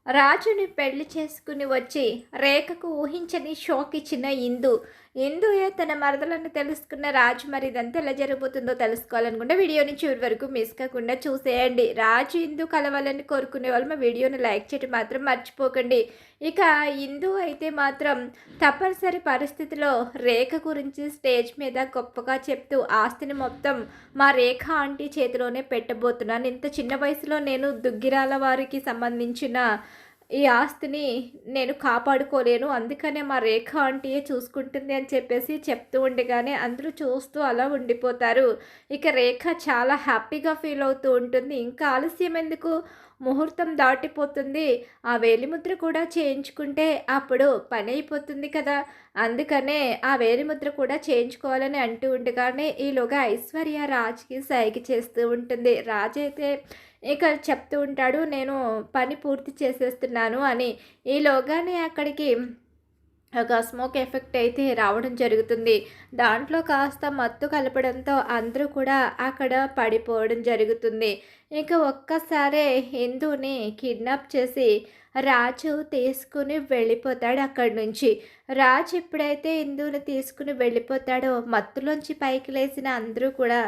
రాజుని పెళ్లి చేసుకుని వచ్చి రేఖకు ఊహించని షాక్ ఇచ్చిన ఇందుయే తన మరదలను తెలుసుకున్న రాజు. మరి ఇదంతా ఎలా జరగబోతుందో తెలుసుకోవాలనుకుంటే వీడియోని చివరి వరకు మిస్ కాకుండా చూసేయండి. రాజు ఇందు కలవాలని కోరుకునే వాళ్ళు మా వీడియోని లైక్ చేయడం మాత్రం మర్చిపోకండి. ఇక ఇందు అయితే మాత్రం తప్పనిసరి పరిస్థితిలో రేఖ గురించి స్టేజ్ మీద గొప్పగా చెప్తూ ఆస్తిని మొత్తం మా రేఖ ఆంటీ చేతిలోనే పెట్టబోతున్నాను. ఇంత చిన్న వయసులో నేను దుగ్గిరాల వారికి సంబంధించిన ఈ ఆస్తిని నేను కాపాడుకోలేను, అందుకనే మా రేఖ ఆంటీయే చూసుకుంటుంది అని చెప్పేసి చెప్తూ ఉండగానే అందరూ చూస్తూ అలా ఉండిపోతారు. ఇక రేఖ చాలా హ్యాపీగా ఫీల్ అవుతూ ఉంటుంది. ఇంకా ఆలస్యం ఎందుకు, ముహూర్తం దాటిపోతుంది, ఆ వేలిముద్ర కూడా చేయించుకుంటే అప్పుడు పని అయిపోతుంది కదా, అందుకనే ఆ వేలిముద్ర కూడా చేయించుకోవాలని అంటూ ఉండగానే ఈలోగా ఐశ్వర్య రాజ్కి సైగ చేస్తూ ఉంటుంది. రాజ్ అయితే ఇక చెప్తూ ఉంటాడు, నేను పని పూర్తి చేసేస్తున్నాను అని. ఈలోగానే అక్కడికి ఒక స్మోక్ ఎఫెక్ట్ అయితే రావడం జరుగుతుంది. దాంట్లో కాస్త మత్తు కలపడంతో అందరూ కూడా అక్కడ పడిపోవడం జరుగుతుంది. ఇక ఒక్కసారే హిందూని కిడ్నాప్ చేసి రాజు తీసుకుని వెళ్ళిపోతాడు అక్కడి నుంచి. రాజు ఎప్పుడైతే హిందూని తీసుకుని వెళ్ళిపోతాడో మత్తులోంచి పైకి లేచిన అందరూ కూడా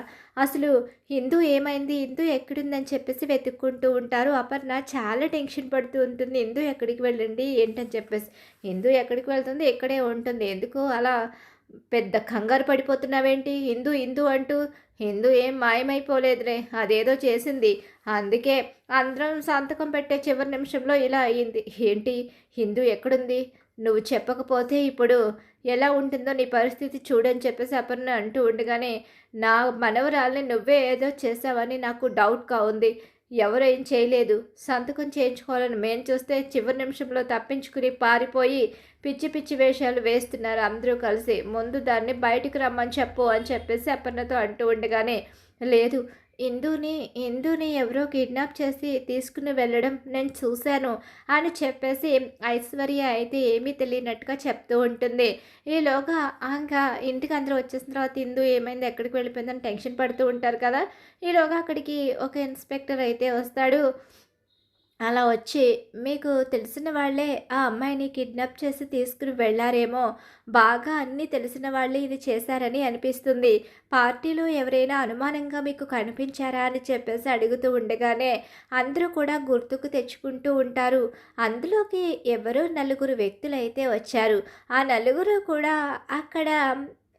అసలు హిందూ ఏమైంది, హిందూ ఎక్కడుందని చెప్పేసి వెతుక్కుంటూ ఉంటారు. అపర్ణ చాలా టెన్షన్ పడుతూ ఉంటుంది. హిందూ ఎక్కడికి వెళ్ళండి ఏంటని చెప్పేసి. హిందూ ఎక్కడికి వెళ్తుంది, ఇక్కడే ఉంటుంది, ఎందుకు అలా పెద్ద కంగారు పడిపోతున్నావేంటి, హిందూ హిందూ అంటూ. హిందూ ఏం మాయమైపోలేదురే, అదేదో చేసింది, అందుకే అందరం సంతకం పెట్టే చివరి నిమిషంలో ఇలా అయ్యింది. ఏంటి, హిందూ ఎక్కడుంది, నువ్వు చెప్పకపోతే ఇప్పుడు ఎలా ఉంటుందో నీ పరిస్థితి చూడని చెప్పేసి అపర్ణ అంటూ ఉండగానే, నా మనవరాల్ని నువ్వే ఏదో చేసావని నాకు డౌట్గా ఉంది, ఎవరు ఏం చేయలేదు, సంతకం చేయించుకోవాలని మేము చూస్తే చివరి నిమిషంలో తప్పించుకుని పారిపోయి పిచ్చి పిచ్చి వేషాలు వేస్తున్నారు అందరూ కలిసి, ముందు దాన్ని బయటకు రమ్మని చెప్పు అని చెప్పేసి అపర్ణతో అంటూ ఉండగానే, లేదు, ఇందుని ఎవరో కిడ్నాప్ చేసి తీసుకుని వెళ్ళడం నేను చూశాను అని చెప్పేసి ఐశ్వర్య అయితే ఏమీ తెలియనట్టుగా చెప్తూ ఉంటుంది. ఈలోగా ఇంకా ఇంటికి అందరూ వచ్చేసిన తర్వాత ఇందు ఏమైంది, ఎక్కడికి వెళ్ళిపోయిందని టెన్షన్ పడుతూ ఉంటారు కదా. ఈలోగా అక్కడికి ఒక ఇన్స్పెక్టర్ అయితే వస్తాడు. అలా వచ్చి, మీకు తెలిసిన వాళ్ళే ఆ అమ్మాయిని కిడ్నాప్ చేసి తీసుకుని వెళ్ళారేమో, బాగా అన్నీ తెలిసిన వాళ్ళే ఇది చేశారని అనిపిస్తుంది, పార్టీలో ఎవరైనా అనుమానంగా మీకు కనిపించారా అని చెప్పేసి అడుగుతూ ఉండగానే అందరూ కూడా గుర్తుకు తెచ్చుకుంటూ ఉంటారు. అందులోకి ఎవరో నలుగురు వ్యక్తులైతే వచ్చారు. ఆ నలుగురు కూడా అక్కడ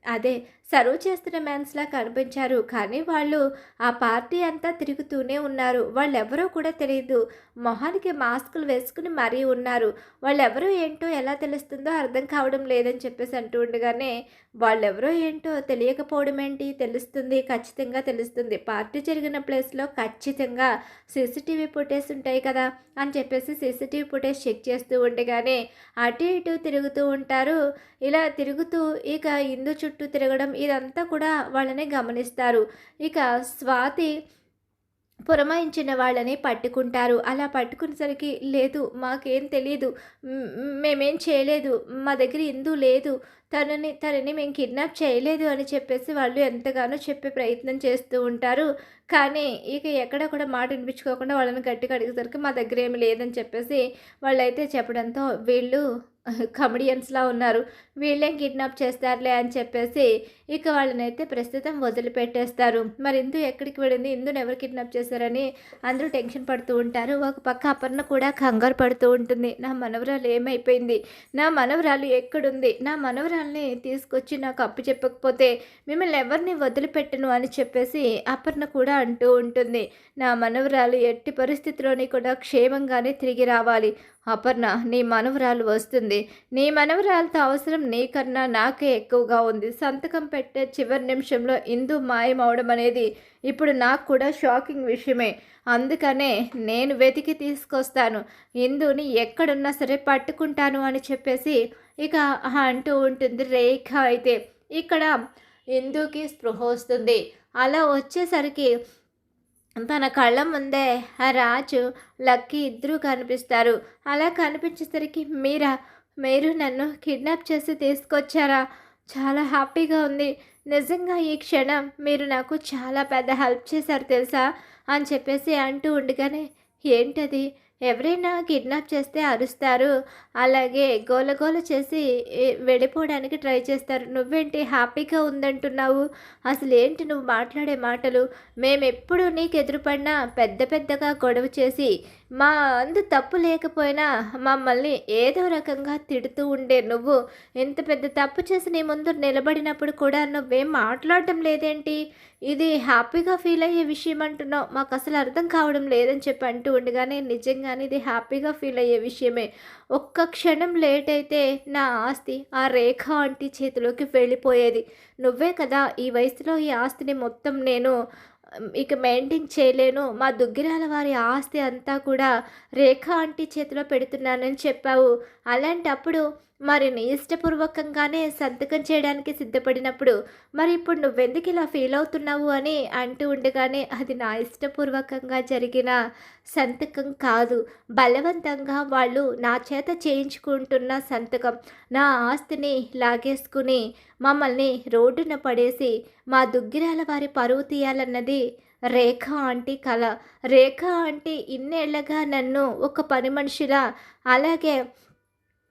అదే సర్వ్ చేస్తున్న మ్యాన్స్లా కనిపించారు. కానీ వాళ్ళు ఆ పార్టీ అంతా తిరుగుతూనే ఉన్నారు. వాళ్ళెవరో కూడా తెలియదు, మొహానికి మాస్కులు వేసుకుని మరీ ఉన్నారు. వాళ్ళెవరో ఏంటో ఎలా తెలుస్తుందో అర్థం కావడం లేదని చెప్పేసి అంటూ ఉండగానే, వాళ్ళెవరో ఏంటో తెలియకపోవడం ఏంటి, తెలుస్తుంది, ఖచ్చితంగా తెలుస్తుంది, పార్టీ జరిగిన ప్లేస్లో ఖచ్చితంగా సీసీటీవీ ఫుటేజ్ ఉంటాయి కదా అని చెప్పేసి సీసీటీవీ ఫుటేజ్ చెక్ చేస్తూ ఉండగానే అటు ఇటు తిరుగుతూ ఉంటారు. ఇలా తిరుగుతూ ఇక ఇందు చుట్టూ తిరగడం ఇదంతా కూడా వాళ్ళని గమనిస్తారు. ఇక స్వాతి పురమాయించిన వాళ్ళని పట్టుకుంటారు. అలా పట్టుకునేసరికి, లేదు మాకేం తెలీదు, మేమేం చేయలేదు, మా దగ్గర ఇందు లేదు, తనని మేము కిడ్నాప్ చేయలేదు అని చెప్పేసి వాళ్ళు ఎంతగానో చెప్పే ప్రయత్నం చేస్తూ ఉంటారు. కానీ ఇక ఎక్కడ కూడా మాట వినిపించుకోకుండా వాళ్ళని గట్టిగా అడిగేసరికి మా దగ్గర ఏమి లేదని చెప్పేసి వాళ్ళైతే చెప్పడంతో, వీళ్ళు కమెడియన్స్లా ఉన్నారు, వీళ్ళేం కిడ్నాప్ చేస్తారులే అని చెప్పేసి ఇక వాళ్ళనైతే ప్రస్తుతం వదిలిపెట్టేస్తారు. మరి ఇందు ఎక్కడికి వెళ్ళింది, ఇందుని ఎవరు కిడ్నాప్ చేశారని అందరూ టెన్షన్ పడుతూ ఉంటారు. ఒక పక్క అపర్ణ కూడా కంగారు పడుతూ ఉంటుంది. నా మనవరాలు ఏమైపోయింది, నా మనవరాలు ఎక్కడుంది, నా మనవరాల్ని తీసుకొచ్చి నాకు అప్పు చెప్పకపోతే మిమ్మల్ని ఎవరిని వదిలిపెట్టను అని చెప్పేసి అపర్ణ కూడా అంటూ ఉంటుంది. నా మనవరాలు ఎట్టి పరిస్థితిలోని కూడా క్షేమంగానే తిరిగి రావాలి. అపర్ణ, నీ మనవరాలు వస్తుంది, నీ మనవరాలతో అవసరం నీకన్నా నాకే ఎక్కువగా ఉంది, సంతకం పెట్టే చివరి నిమిషంలో ఇందు మాయమవడం అనేది ఇప్పుడు నాకు కూడా షాకింగ్ విషయమే, అందుకనే నేను వెతికి తీసుకొస్తాను, ఇందుని ఎక్కడున్నా సరే పట్టుకుంటాను అని చెప్పేసి ఇక అంటూ ఉంటుంది రేఖ. అయితే ఇక్కడ ఇందుకి స్పృహ వస్తుంది. అలా వచ్చేసరికి తన కళ్ళ ముందే ఆ రాజు లక్కీ ఇద్దరూ కనిపిస్తారు. అలా కనిపించేసరికి, మీరు నన్ను కిడ్నాప్ చేసి తీసుకొచ్చారా, చాలా హ్యాపీగా ఉంది, నిజంగా ఈ క్షణం మీరు నాకు చాలా పెద్ద హెల్ప్ చేశారు తెలుసా అని చెప్పేసి అంటూ ఉండగానే, ఏంటది, ఎవరైనా కిడ్నాప్ చేస్తే అరుస్తారు. అలాగే గోలగోల చేసి వెళ్ళిపోవడానికి ట్రై చేస్తారు. నువ్వేంటి హ్యాపీగా ఉందంటున్నావు? అసలేంటి నువ్వు మాట్లాడే మాటలు? మేమెప్పుడు నీకు ఎదురుపడినా పెద్ద పెద్దగా గొడవ చేసి మా అందు తప్పు లేకపోయినా మమ్మల్ని ఏదో రకంగా తిడుతూ ఉండే నువ్వు ఇంత పెద్ద తప్పు చేసి నీ ముందు నిలబడినప్పుడు కూడా నువ్వేం మాట్లాడటం లేదేంటి? ఇది హ్యాపీగా ఫీల్ అయ్యే విషయం అంటున్నావు. మాకు అసలు అర్థం కావడం లేదని చెప్పి అంటూ ఉండగానే నిజంగానే ఇది హ్యాపీగా ఫీల్ అయ్యే విషయమే. ఒక్క క్షణం లేట్ అయితే నా ఆస్తి ఆ రేఖ ఆంటీ చేతిలోకి వెళ్ళిపోయేది. నువ్వే కదా ఈ వయసులో ఈ ఆస్తిని మొత్తం నేను ఇక మెయింటైన్ చేయలేను. మా దుగ్గిరాల వారి ఆస్తి అంతా కూడా రేఖ ఆంటీ చేతిలో పెడుతున్నానని చెప్పావు. అలాంటప్పుడు మరి నీ ఇష్టపూర్వకంగానే సంతకం చేయడానికి సిద్ధపడినప్పుడు మరి ఇప్పుడు నువ్వెందుకు ఇలా ఫీల్ అవుతున్నావు అని అంటూ ఉండగానే అది నా ఇష్టపూర్వకంగా జరిగిన సంతకం కాదు. బలవంతంగా వాళ్ళు నా చేత చేయించుకుంటున్న సంతకం. నా ఆస్తిని లాగేసుకుని మమ్మల్ని రోడ్డున పడేసి మా దుగ్గిరాల వారి పరువు తీయాలన్నది రేఖ ఆంటీ కల. రేఖ ఆంటీ ఇన్నేళ్లగా నన్ను ఒక పని మనిషిలా అలాగే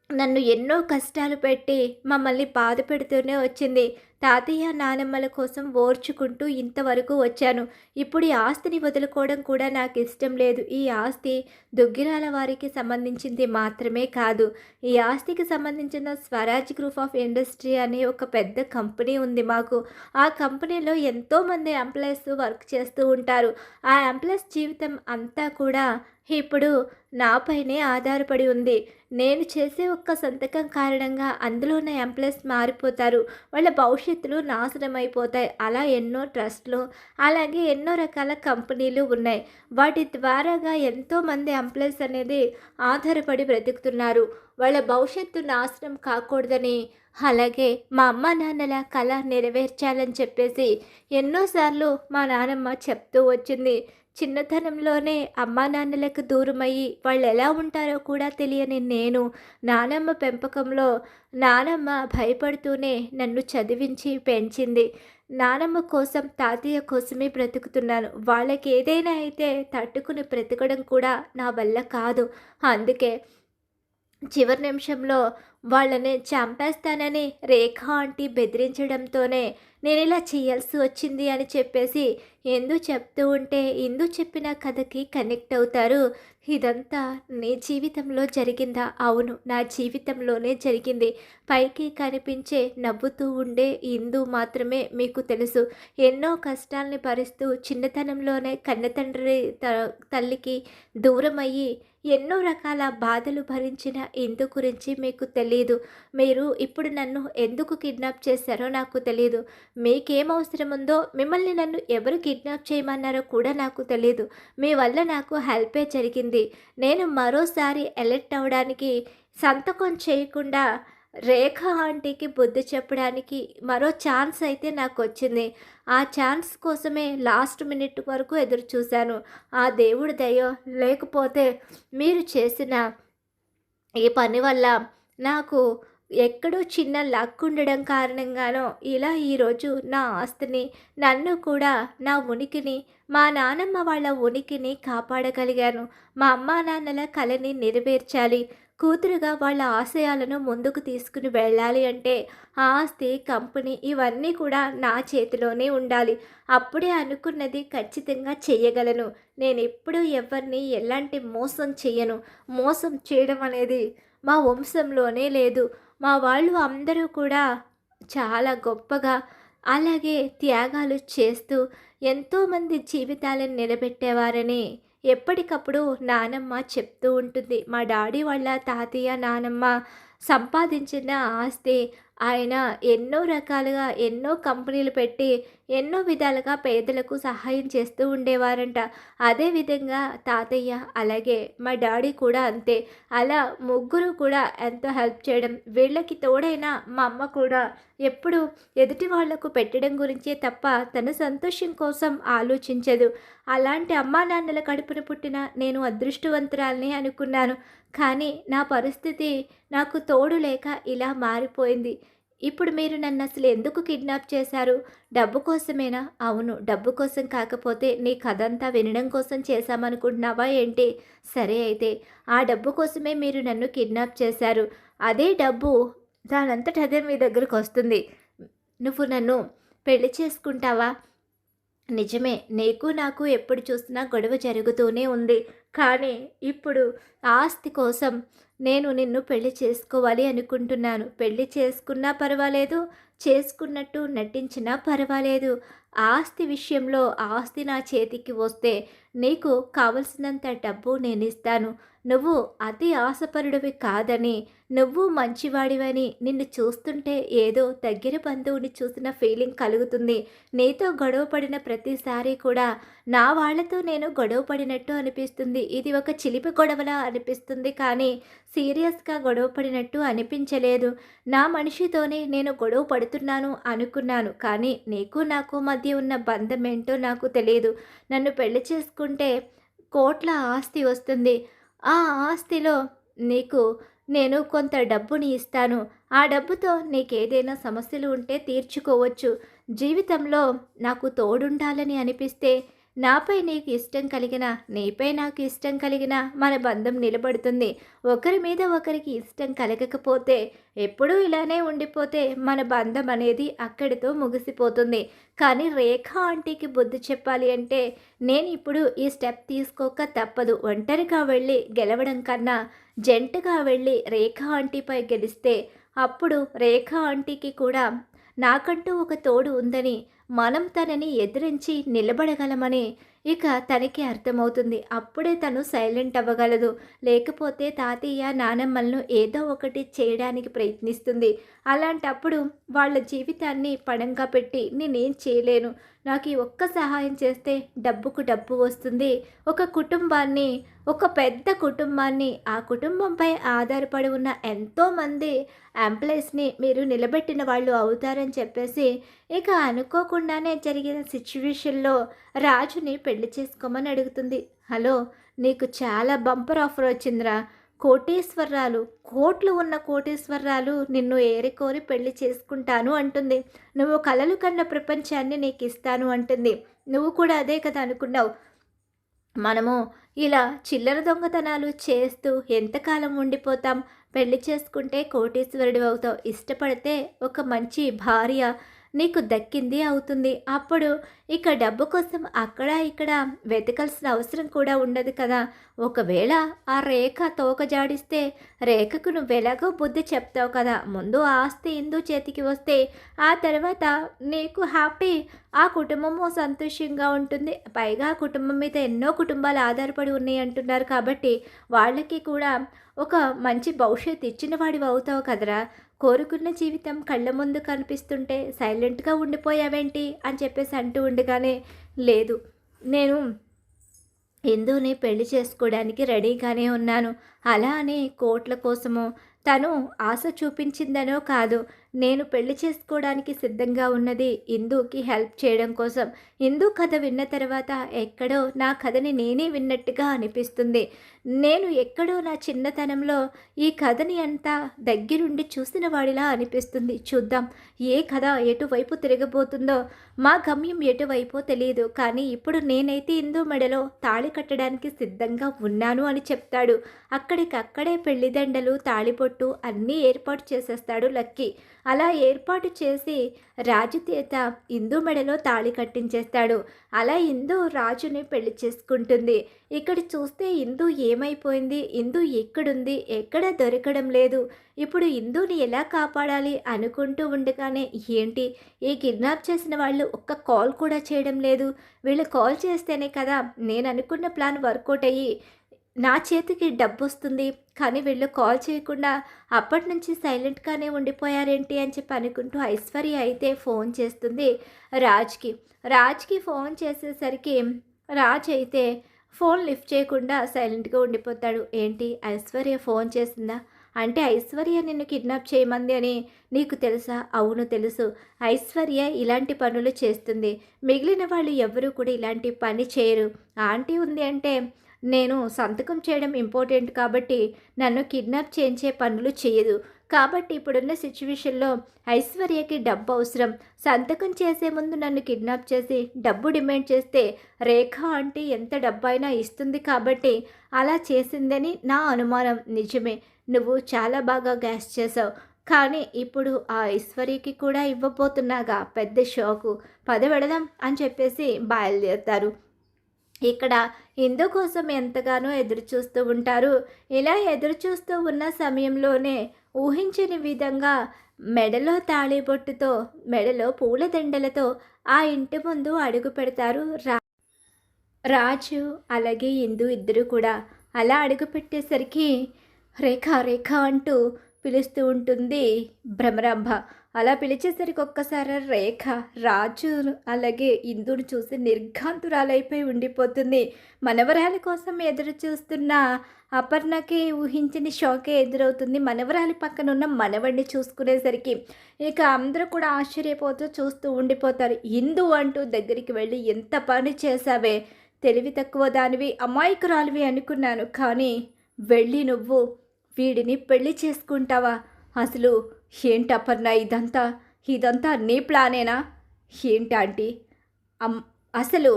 నన్ను ఎన్నో కష్టాలు పెట్టి మమ్మల్ని బాధ పెడుతూనే వచ్చింది. తాతయ్య నానమ్మల కోసం ఓర్చుకుంటూ ఇంతవరకు వచ్చాను. ఇప్పుడు ఈ ఆస్తిని వదులుకోవడం కూడా నాకు ఇష్టం లేదు. ఈ ఆస్తి దుగ్గిరాల వారికి సంబంధించింది మాత్రమే కాదు. ఈ ఆస్తికి సంబంధించిన స్వరాజ్ గ్రూప్ ఆఫ్ ఇండస్ట్రీ అనే ఒక పెద్ద కంపెనీ ఉంది మాకు. ఆ కంపెనీలో ఎంతోమంది ఎంప్లాయీస్ వర్క్ చేస్తూ ఉంటారు. ఆ ఎంప్లాయీస్ జీవితం అంతా కూడా ఇప్పుడు నాపైనే ఆధారపడి ఉంది. నేను చేసే ఒక్క సంతకం కారణంగా అందులో ఉన్న ఎంప్లాయీస్ మారిపోతారు. వాళ్ళ భవిష్యత్తులు నాశనం అయిపోతాయి. అలా ఎన్నో ట్రస్ట్లు అలాగే ఎన్నో రకాల కంపెనీలు ఉన్నాయి. వాటి ద్వారాగా ఎంతోమంది ఎంప్లాయీస్ అనేది ఆధారపడి బ్రతుకుతున్నారు. వాళ్ళ భవిష్యత్తు నాశనం కాకూడదని అలాగే మా అమ్మ నాన్నల కళ నెరవేర్చాలని చెప్పేసి ఎన్నోసార్లు మా నాన్నమ్మ చెప్తూ వచ్చింది. చిన్నతనంలోనే అమ్మా నాన్నలకు దూరమయ్యి వాళ్ళు ఎలా ఉంటారో కూడా తెలియని నేను నానమ్మ పెంపకంలో నానమ్మ భయపడుతూనే నన్ను చదివించి పెంచింది. నానమ్మ కోసం తాతయ్య కోసమే బ్రతుకుతున్నాను. వాళ్ళకి ఏదైనా అయితే తట్టుకుని బ్రతకడం కూడా నా వల్ల కాదు. అందుకే చివరి నిమిషంలో వాళ్ళని చంపేస్తానని రేఖ ఆంటీ బెదిరించడంతోనే నేను ఇలా చేయాల్సి వచ్చింది అని చెప్పేసి ఎందు చెప్తూ ఉంటే ఎందు చెప్పిన కథకి కనెక్ట్ అవుతారు. ఇదంతా నీ జీవితంలో జరిగిందా? అవును, నా జీవితంలోనే జరిగింది. పైకి కనిపించే నవ్వుతూ ఉండే ఇందు మాత్రమే మీకు తెలుసు. ఎన్నో కష్టాల్ని భరిస్తూ చిన్నతనంలోనే కన్నతండ్రి తల్లికి దూరమయ్యి ఎన్నో రకాల బాధలు భరించిన ఇందు గురించి మీకు తెలియదు. మీరు ఇప్పుడు నన్ను ఎందుకు కిడ్నాప్ చేశారో నాకు తెలియదు. మీకేం అవసరం ఉందో మిమ్మల్ని నన్ను ఎవరు కిడ్నాప్ చేయమన్నారో కూడా నాకు తెలియదు. మీ వల్ల నాకు హెల్పే జరిగింది. నేను మరోసారి ఎలర్ట్ అవ్వడానికి సంతకం చేయకుండా రేఖ ఆంటీకి బుద్ధి చెప్పడానికి మరో ఛాన్స్ అయితే నాకు వచ్చింది. ఆ ఛాన్స్ కోసమే లాస్ట్ మినిట్ వరకు ఎదురు చూశాను. ఆ దేవుడి దయ లేకపోతే మీరు చేసిన ఈ పని వల్ల నాకు ఎక్కడో చిన్న లక్ ఉండడం కారణంగానో ఇలా ఈరోజు నా ఆస్తిని నన్ను కూడా నా ఉనికిని మా నానమ్మ వాళ్ళ ఉనికిని కాపాడగలిగాను. మా అమ్మా నాన్నల కలని నెరవేర్చాలి. కూతురుగా వాళ్ళ ఆశయాలను ముందుకు తీసుకుని వెళ్ళాలి అంటే ఆస్తి కంపెనీ ఇవన్నీ కూడా నా చేతిలోనే ఉండాలి. అప్పుడే అనుకున్నది ఖచ్చితంగా చెయ్యగలను. నేను ఎప్పుడూ ఎవరిని ఎలాంటి మోసం చెయ్యను. మోసం చేయడం అనేది మా వంశంలోనే లేదు. మా వాళ్ళు అందరూ కూడా చాలా గొప్పగా అలాగే త్యాగాలు చేస్తూ ఎంతోమంది జీవితాలను నిలబెట్టేవారని ఎప్పటికప్పుడు నానమ్మ చెప్తూ ఉంటుంది. మా డాడీ వాళ్ళ తాతయ్య నానమ్మ సంపాదించిన ఆస్తి ఆయన ఎన్నో రకాలుగా ఎన్నో కంపెనీలు పెట్టి ఎన్నో విధాలుగా పేదలకు సహాయం చేస్తూ ఉండేవారంట. అదేవిధంగా తాతయ్య అలాగే మా డాడీ కూడా అంతే. అలా ముగ్గురు కూడా ఎంతో హెల్ప్ చేయడం, వీళ్ళకి తోడైన మా అమ్మ కూడా ఎప్పుడు ఎదుటి వాళ్లకు పెట్టడం గురించే తప్ప తన సంతోషం కోసం ఆలోచించదు. అలాంటి అమ్మా నాన్నల కడుపున పుట్టిన నేను అదృష్టవంతురాల్ని అనుకున్నాను. కానీ నా పరిస్థితి నాకు తోడు లేక ఇలా మారిపోయింది. ఇప్పుడు మీరు నన్ను అసలు ఎందుకు కిడ్నాప్ చేశారు? డబ్బు కోసమేనా? అవును. డబ్బు కోసం కాకపోతే నీ కథంతా వినడం కోసం చేశామనుకుంటున్నావా ఏంటి? సరే అయితే, ఆ డబ్బు కోసమే మీరు నన్ను కిడ్నాప్ చేశారు. అదే డబ్బు దానంతట అదే మీ దగ్గరకొస్తుంది. నువ్వు నన్ను పెళ్లి చేసుకుంటావా? నిజమే. నీకు నాకు ఎప్పుడు చూసినా గొడవ జరుగుతూనే ఉంది. కానీ ఇప్పుడు ఆస్తి కోసం నేను నిన్ను పెళ్లి చేసుకోవాలి అనుకుంటున్నాను. పెళ్లి చేసుకున్నా పర్వాలేదు, చేసుకున్నట్టు నటించినా పర్వాలేదు. ఆస్తి విషయంలో ఆస్తి నా చేతికి వస్తే నీకు కావలసినంత డబ్బు నేనిస్తాను. నువ్వు అతి ఆశపరుడివి కాదని, నువ్వు మంచివాడివని నిన్ను చూస్తుంటే ఏదో దగ్గర బంధువుని చూసిన ఫీలింగ్ కలుగుతుంది. నీతో గొడవ పడిన ప్రతిసారి కూడా నా వాళ్ళతో నేను గొడవ పడినట్టు అనిపిస్తుంది. ఇది ఒక చిలిపి గొడవలా అనిపిస్తుంది కానీ సీరియస్గా గొడవ పడినట్టు అనిపించలేదు. నా మనిషితోనే నేను గొడవ పడుతున్నాను అనుకున్నాను. కానీ నీకు నాకు మధ్య ఉన్న బంధం ఏంటో నాకు తెలియదు. నన్ను పెళ్లి చేసుకుంటే కోట్ల ఆస్తి వస్తుంది. ఆ ఆస్తిలో నీకు నేను కొంత డబ్బుని ఇస్తాను. ఆ డబ్బుతో నీకేదైనా సమస్యలు ఉంటే తీర్చుకోవచ్చు. జీవితంలో నాకు తోడుండాలని అనిపిస్తే నాపై నీకు ఇష్టం కలిగిన, నీపై నాకు ఇష్టం కలిగిన మన బంధం నిలబడుతుంది. ఒకరి మీద ఒకరికి ఇష్టం కలగకపోతే, ఎప్పుడూ ఇలానే ఉండిపోతే మన బంధం అనేది అక్కడితో ముగిసిపోతుంది. కానీ రేఖ ఆంటీకి బుద్ధి చెప్పాలి అంటే నేను ఇప్పుడు ఈ స్టెప్ తీసుకోక తప్పదు. ఒంటరిగా వెళ్ళి గెలవడం కన్నా జంటగా వెళ్ళి రేఖ ఆంటీపై గెలిస్తే అప్పుడు రేఖ ఆంటీకి కూడా నాకంటూ ఒక తోడు ఉందని, మనం తనని ఎదిరించి నిలబడగలమని ఇక తనకి అర్థమవుతుంది. అప్పుడే తను సైలెంట్ అవ్వగలదు. లేకపోతే తాతయ్య నానమ్మలను ఏదో ఒకటి చేయడానికి ప్రయత్నిస్తుంది. అలాంటప్పుడు వాళ్ళ జీవితాన్ని పణంగా పెట్టి నేనేం చేయలేను, నాకు ఈ ఒక్క సహాయం చేస్తే డబ్బుకు డబ్బు వస్తుంది, ఒక కుటుంబాన్ని, ఒక పెద్ద కుటుంబాన్ని, ఆ కుటుంబంపై ఆధారపడి ఉన్న ఎంతోమంది ఎంప్లాయీస్ని మీరు నిలబెట్టిన వాళ్ళు అవుతారని చెప్పేసి ఇక అనుకోకుండానే జరిగిన సిచ్యువేషన్లో రాజుని పెళ్లి చేసుకోమని అడుగుతుంది. హలో, నీకు చాలా బంపర్ ఆఫర్ వచ్చిందిరా. కోటీశ్వరరాలు, కోట్లు ఉన్న కోటీశ్వరరాలు నిన్ను ఏరికోరి పెళ్లి చేసుకుంటాను అంటుంది. నువ్వు కలలు కన్న ప్రపంచాన్ని నీకు ఇస్తాను అంటుంది. నువ్వు కూడా అదే కదా అనుకున్నావు. మనము ఇలా చిల్లర దొంగతనాలు చేస్తూ ఎంతకాలం ఉండిపోతాం? పెళ్లి చేసుకుంటే కోటీశ్వరుడు అవుతావు. ఇష్టపడితే ఒక మంచి భార్య నీకు దక్కింది అవుతుంది. అప్పుడు ఇక డబ్బు కోసం అక్కడ ఇక్కడ వెతకాల్సిన అవసరం కూడా ఉండదు కదా. ఒకవేళ ఆ రేఖ తోక జాడిస్తే రేఖకు నువ్వెలాగో బుద్ధి చెప్తావు కదా. ముందు ఆస్తి ఇందు చేతికి వస్తే ఆ తర్వాత నీకు హ్యాపీ, ఆ కుటుంబము సంతోషంగా ఉంటుంది. పైగా కుటుంబం మీద ఎన్నో కుటుంబాలు ఆధారపడి ఉన్నాయి అంటున్నారు కాబట్టి వాళ్ళకి కూడా ఒక మంచి భవిష్యత్తు ఇచ్చిన వాడివి అవుతావు కదరా. కోరుకున్న జీవితం కళ్ళ ముందు కనిపిస్తుంటే సైలెంట్గా ఉండిపోయావేంటి అని చెప్పేసి అంటూ ఉండగానే, లేదు, నేను ఇందుని పెళ్లి చేసుకోవడానికి రెడీగానే ఉన్నాను. అలా అని కోట్ల కోసమో తను ఆశ చూపించిందనో కాదు, నేను పెళ్లి చేసుకోవడానికి సిద్ధంగా ఉన్నది ఇందుకి హెల్ప్ చేయడం కోసం. ఇందు కథ విన్న తర్వాత ఎక్కడో నా కథని నేనే విన్నట్టుగా అనిపిస్తుంది. నేను ఎక్కడో నా చిన్నతనంలో ఈ కథని అంతా దగ్గరుండి చూసిన వాడిలా అనిపిస్తుంది. చూద్దాం ఏ కథ ఎటువైపు తిరగబోతుందో, మా గమ్యం ఎటువైపో తెలియదు. కానీ ఇప్పుడు నేనైతే ఇందు మెడలో తాళి కట్టడానికి సిద్ధంగా ఉన్నాను అని చెప్తాడు. అక్కడికక్కడే పెళ్లిదండలు, తాళిబొట్టు అన్నీ ఏర్పాటు చేసేస్తాడు లక్కీ. అలా ఏర్పాటు చేసి రాజు చేత ఇందు మెడలో తాళి కట్టించేస్తాడు. అలా ఇందు రాజుని పెళ్లి చేసుకుంటుంది. ఇక్కడ చూస్తే ఇందు ఏమైపోయింది, ఇందు ఎక్కడుంది, ఎక్కడ దొరకడం లేదు. ఇప్పుడు ఇందుని ఎలా కాపాడాలి అనుకుంటూ ఉండగానే ఏంటి ఈ కిడ్నాప్ చేసిన వాళ్ళు ఒక్క కాల్ కూడా చేయడం లేదు. వీళ్ళు కాల్ చేస్తేనే కదా నేను అనుకున్న ప్లాన్ వర్కౌట్ అయ్యి నా చేతికి డబ్బు వస్తుంది. కానీ వీళ్ళు కాల్ చేయకుండా అప్పటి నుంచి సైలెంట్గానే ఉండిపోయారేంటి అని చెప్పి అనుకుంటూ ఐశ్వర్య అయితే ఫోన్ చేస్తుంది రాజ్కి ఫోన్ చేసేసరికి రాజ్ అయితే ఫోన్ లిఫ్ట్ చేయకుండా సైలెంట్గా ఉండిపోతాడు. ఏంటి ఐశ్వర్య ఫోన్ చేసిందా అంటే ఐశ్వర్య నిన్ను కిడ్నాప్ చేయమంది అని నీకు తెలుసా? అవును తెలుసు. ఐశ్వర్య ఇలాంటి పనులు చేస్తుంది. మిగిలిన వాళ్ళు ఎవరూ కూడా ఇలాంటి పని చేయరు. ఆంటీ ఉంది అంటే నేను సంతకం చేయడం ఇంపార్టెంట్ కాబట్టి నన్ను కిడ్నాప్ చేయించే పనులు చేయదు. కాబట్టి ఇప్పుడున్న సిచ్యువేషన్లో ఐశ్వర్యకి డబ్బు అవసరం. సంతకం చేసే ముందు నన్ను కిడ్నాప్ చేసి డబ్బు డిమాండ్ చేస్తే రేఖ అంటే ఎంత డబ్బైనా ఇస్తుంది కాబట్టి అలా చేసిందని నా అనుమానం. నిజమే, నువ్వు చాలా బాగా గ్యాస్ చేసావు. కానీ ఇప్పుడు ఆ ఐశ్వర్యకి కూడా ఇవ్వబోతున్నాగా పెద్ద షాకు. పద వెడదాం అని చెప్పేసి బయలుదేరుతారు. ఇక్కడ ఇందు కోసం ఎంతగానో ఎదురు చూస్తూ ఉంటారు. ఇలా ఎదురు చూస్తూ ఉన్న సమయంలోనే ఊహించని విధంగా మెడలో తాళిబొట్టుతో, మెడలో పూలదండలతో ఆ ఇంటి ముందు అడుగు పెడతారు రాజు అలాగే ఇందు ఇద్దరు కూడా. అలా అడుగు పెట్టేసరికి రేఖ రేఖ అంటూ పిలుస్తూ ఉంటుంది భ్రమరాంబ. అలా పిలిచేసరికి ఒక్కసారి రేఖ రాజు అలాగే ఇందుని చూసి నిర్ఘాంతురాలైపోయి ఉండిపోతుంది. మనవరాలి కోసం ఎదురు చూస్తున్న అపర్ణకి ఊహించని షాకే ఎదురవుతుంది. మనవరాలి పక్కన ఉన్న మనవడిని చూసుకునేసరికి ఇక అందరూ కూడా ఆశ్చర్యపోతూ చూస్తూ ఉండిపోతారు. ఇందు అంటూ దగ్గరికి వెళ్ళి, ఎంత పని చేశావే, తెలివి తక్కువ దానివి, అమాయకురాలివి అనుకున్నాను. కానీ వెళ్ళి నువ్వు వీడిని పెళ్లి చేసుకుంటావా? అసలు ఏంటి అపర్ణ ఇదంతా నీ ప్లానేనా? ఏంటి అసలు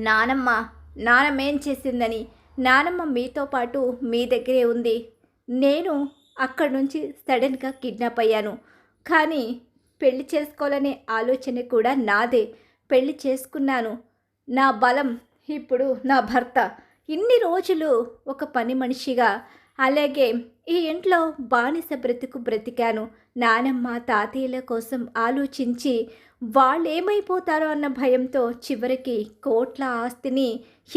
నానమ్మ ఏం చేసిందని? నానమ్మ మీతో పాటు మీ దగ్గరే ఉంది. నేను అక్కడి నుంచి సడన్గా కిడ్నాప్ అయ్యాను. కానీ పెళ్లి చేసుకోవాలనే ఆలోచన కూడా నాదే. పెళ్లి చేసుకున్నాను. నా బలం ఇప్పుడు నా భర్త. ఇన్ని రోజులు ఒక పని మనిషిగా, అలాగే ఈ ఇంట్లో బానిస బ్రతికాను. నానమ్మ తాతయ్యల కోసం ఆలోచించి వాళ్ళు ఏమైపోతారో అన్న భయంతో చివరికి కోట్ల ఆస్తిని,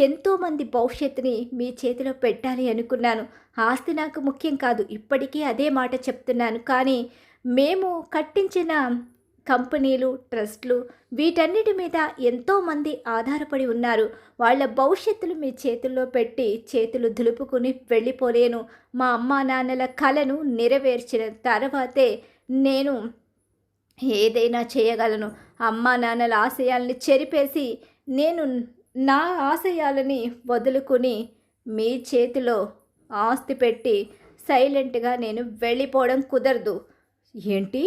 ఎంతోమంది భవిష్యత్తుని మీ చేతిలో పెట్టాలి అనుకున్నాను. ఆస్తి నాకు ముఖ్యం కాదు, ఇప్పటికీ అదే మాట చెప్తున్నాను. కానీ మేము కట్టించిన కంపెనీలు, ట్రస్ట్లు, వీటన్నిటి మీద ఎంతోమంది ఆధారపడి ఉన్నారు. వాళ్ళ భవిష్యత్తులు మీ చేతుల్లో పెట్టి చేతులు దులుపుకుని వెళ్ళిపోలేను. మా అమ్మా నాన్నల కలను నెరవేర్చిన తర్వాతే నేను ఏదైనా చేయగలను. అమ్మా నాన్నల ఆశయాల్ని చెరిపేసి నేను నా ఆశయాలని వదులుకుని మీ చేతిలో ఆస్తి పెట్టి సైలెంట్గా నేను వెళ్ళిపోవడం కుదరదు. ఏంటి,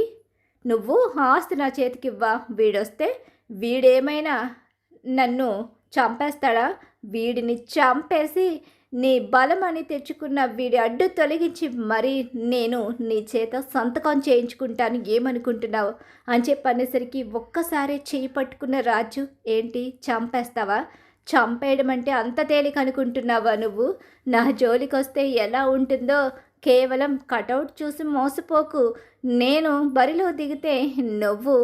నువ్వు ఆస్తి నా చేతికివ్వా? వీడొస్తే వీడేమైనా నన్ను చంపేస్తాడా? వీడిని చంపేసి నీ బలమని తెచ్చుకున్న వీడి అడ్డు తొలగించి మరీ నేను నీ చేత సంతకం చేయించుకుంటాను, ఏమనుకుంటున్నావు అని చెప్పనేసరికి ఒక్కసారి చేయి పట్టుకున్న రాజు, ఏంటి చంపేస్తావా? చంపేయడం అంటే అంత తేలిక అనుకుంటున్నావా నువ్వు? నా జోలికి వస్తే ఎలా ఉంటుందో కేవలం కటౌట్ చూసి మోసపోకు. నేను బరిలో దిగితే నువ్వు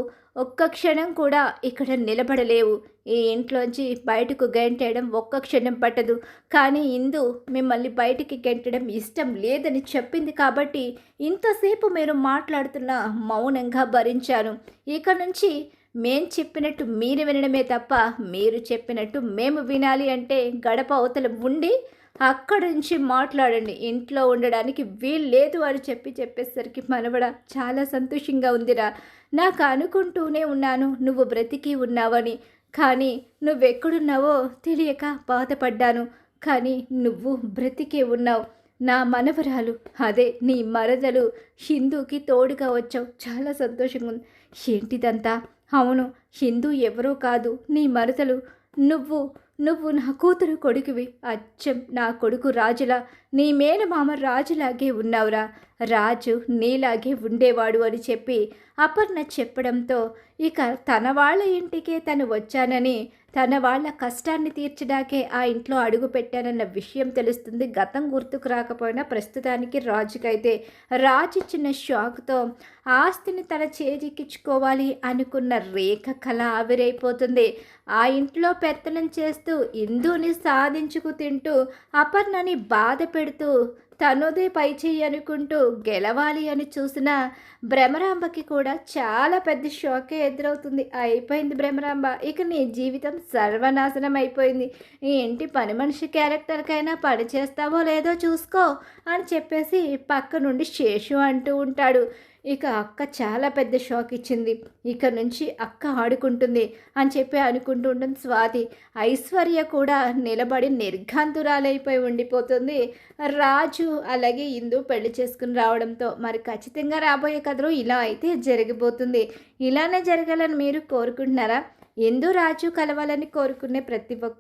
ఒక్క క్షణం కూడా ఇక్కడ నిలబడలేవు. ఈ ఇంట్లోంచి బయటకు గెంటేయడం ఒక్క క్షణం పట్టదు. కానీ ఇందు మిమ్మల్ని బయటికి గెంటడం ఇష్టం లేదని చెప్పింది కాబట్టి ఇంతసేపు మీరు మాట్లాడుతున్న మౌనంగా భరించాను. ఇక నుంచి మేం చెప్పినట్టు మీరు వినడమే తప్ప మీరు చెప్పినట్టు మేము వినాలి అంటే గడప అవతల ఉండి అక్కడి నుంచి మాట్లాడండి. ఇంట్లో ఉండడానికి వీలు లేదు అని చెప్పేసరికి మనవడ చాలా సంతోషంగా ఉందిరా. నాకు అనుకుంటూనే ఉన్నాను నువ్వు బ్రతికి ఉన్నావని. కానీ నువ్వెక్కడున్నావో తెలియక బాధపడ్డాను. కానీ నువ్వు బ్రతికే ఉన్నావు. నా మనవరాలు, అదే నీ మరదలు హిందూకి తోడుగా వచ్చావు. చాలా సంతోషంగా ఉంది. ఏంటిదంతా? అవును, హిందూ ఎవరూ కాదు, నీ మరదలు. నువ్వు నా కూతురు కొడుకువి. అచ్చం నా కొడుకు రాజులా, నీ మేనమామ రాజులాగే ఉన్నావురా. రాజు నీలాగే ఉండేవాడు అని చెప్పి అపర్ణ చెప్పడంతో ఇక తన వాళ్ళ ఇంటికే తను వచ్చానని, తన వాళ్ళ కష్టాన్ని తీర్చడాకే ఆ ఇంట్లో అడుగు పెట్టానన్న విషయం తెలుస్తుంది. గతం గుర్తుకు రాకపోయినా ప్రస్తుతానికి రాజుకైతే రాజు ఇచ్చిన షాక్తో ఆస్తిని తన చేజిక్కించుకోవాలి అనుకున్న రేఖ కళ ఆవిరైపోతుంది. ఆ ఇంట్లో పెత్తనం చేస్తూ ఇందుని సాధించుకు తింటూ అపర్ణని బాధ పెడుతూ తనుదే పై చెయ్యి అనుకుంటూ గెలవాలి అని చూసిన భ్రమరాంబకి కూడా చాలా పెద్ద షాకే ఎదురవుతుంది. అయిపోయింది భ్రమరాంబ, ఇక నీ జీవితం సర్వనాశనం అయిపోయింది. ఈ ఇంటి పని మనిషి క్యారెక్టర్కైనా పని చేస్తావో లేదో చూసుకో అని చెప్పేసి పక్క నుండి శేషు అంటూ ఉంటాడు. ఇక అక్క చాలా పెద్ద షాక్ ఇచ్చింది. ఇక నుంచి అక్క ఆడుకుంటుంది అని చెప్పి అనుకుంటూ ఉంటుంది స్వాతి. ఐశ్వర్య కూడా నిలబడి నిర్ఘాంతురాలైపోయి ఉండిపోతుంది. రాజు అలాగే ఇందు పెళ్లి చేసుకుని రావడంతో మరి ఖచ్చితంగా రాబోయే కథలో ఇలా అయితే జరిగిపోతుంది. ఇలానే జరగాలని మీరు కోరుకుంటున్నారా? ఇందు రాజు కలవాలని కోరుకునే ప్రతి ఒక్క